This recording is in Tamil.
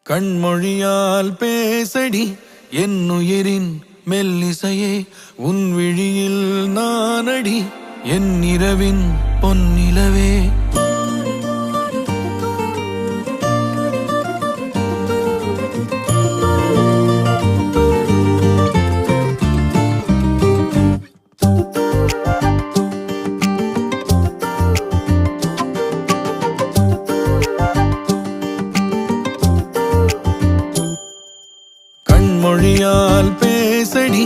கண்மொழியால் பேசடி என்னுயிரின் மெல்லிசையே உன் விழியில் நானடி என் இரவின் பொன்னிலவே. கண்மொழியால் பேசடி